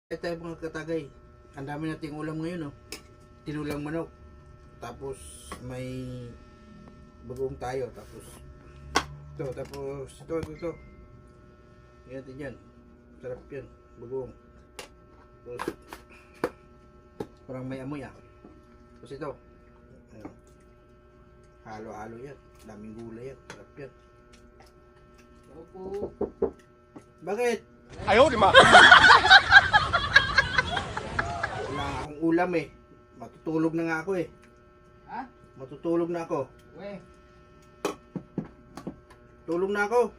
Tayo mga katagay. Ang dami nating ulam ngayon, no? Tinulang manok. Tapos may bagoong tayo. Tapos ito. Yan din yan. Sarap yan. Bagoong. Tapos parang may amoy, ah. Tapos ito. Ayun. Halo-halo yan. Daming gulay yan. Sarap yan. Opo. Bakit? Ayaw, di ma. Wala akong ulam eh. Matutulog na nga ako eh. Ha? Matutulog na ako. We, Tulog na ako.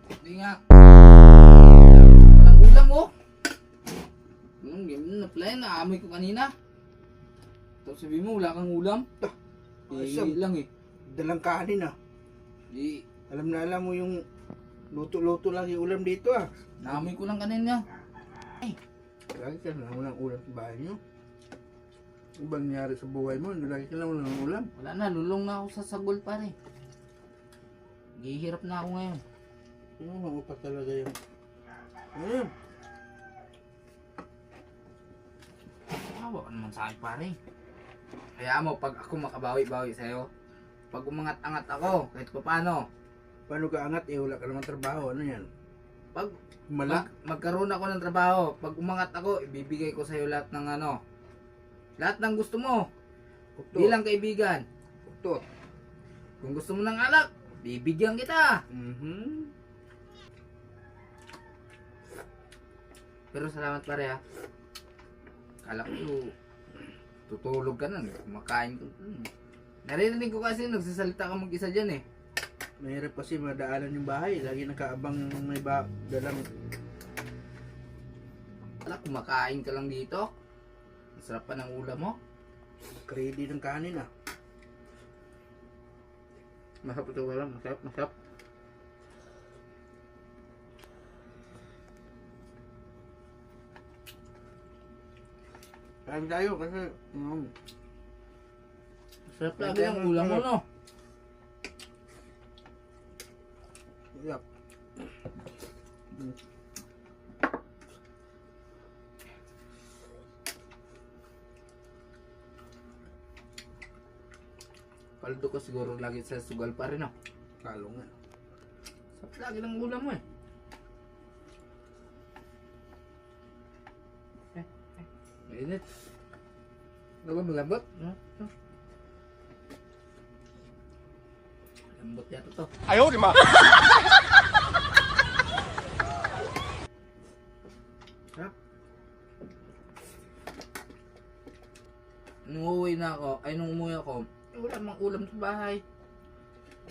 hindi nga. Walang ulam oh. Yung game na play, naamoy ko kanina. Tapos sabi mo, wala kang ulam. Asam. Lang eh. Dalang kanin, ah. Di, Alam na alam mo yung luto-luto lang yung ulam dito, ah. naamoy ko lang kanina. Lagi ka na walang ulam sa bahay nyo. Ano bang nangyari sa buhay mo? Lagi ka na walang ulam. Wala na, lulong na ako sa sagol pare. Gihirap na ako ngayon. Ano pa talaga yung... Ayun. Awa ka naman sa akin pare. Kaya mo, pag ako makabawi-bawi sa'yo, pag umangat-angat ako, kahit pa paano, Paano ka angat? Eh, wala ka naman trabaho. Ano yan? pag Malak. magkaroon ako ng trabaho, pag umangat ako, ibibigay ko sa'yo lahat ng ano, lahat ng gusto mo, bilang kaibigan. Utot. Kung gusto mo ng alak, bibigyan kita. Pero salamat pare ha. Kala ko tutulog ka na, kumakain ka. Narinig ko kasi nagsasalita ka mag-isa dyan eh. Mahirap kasi madaanan yung bahay. Lagi nakaabang may dalang... Ala, kumakain ka lang dito. Masarap pa ng ulam mo. Ready ng kanin, ah. Masarap ito ulam, masarap. Kain tayo kasi... Masarap lagi ang ulam mo no. Yap. Paldo ko siguro lagi sa sugal pa rin no. Lalo nga. Sarap lagi ng ulam mo eh. Mainit. Ano ba malambot? Lambot yata to. Ayaw, di ma. Nung uuwi na ako, ay nung umuwi ako, wala mang ulam sa bahay.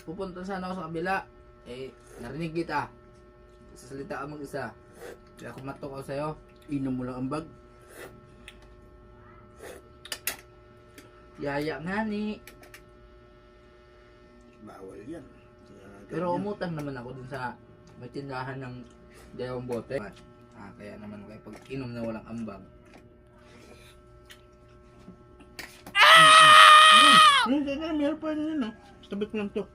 Pupunta sana ako sa kabila. Eh, narinig kita. Sasalita ka mag-isa. Kaya kumatok ako sa'yo. Inom mo lang ang bag. Yaya nga ni. Bawal yan. Pero umutang naman ako dun sa may tindahan ng dalawang bote. Kaya naman kayo pag inom na walang ambag. Meron pa yun, no? Tabi ko lang to.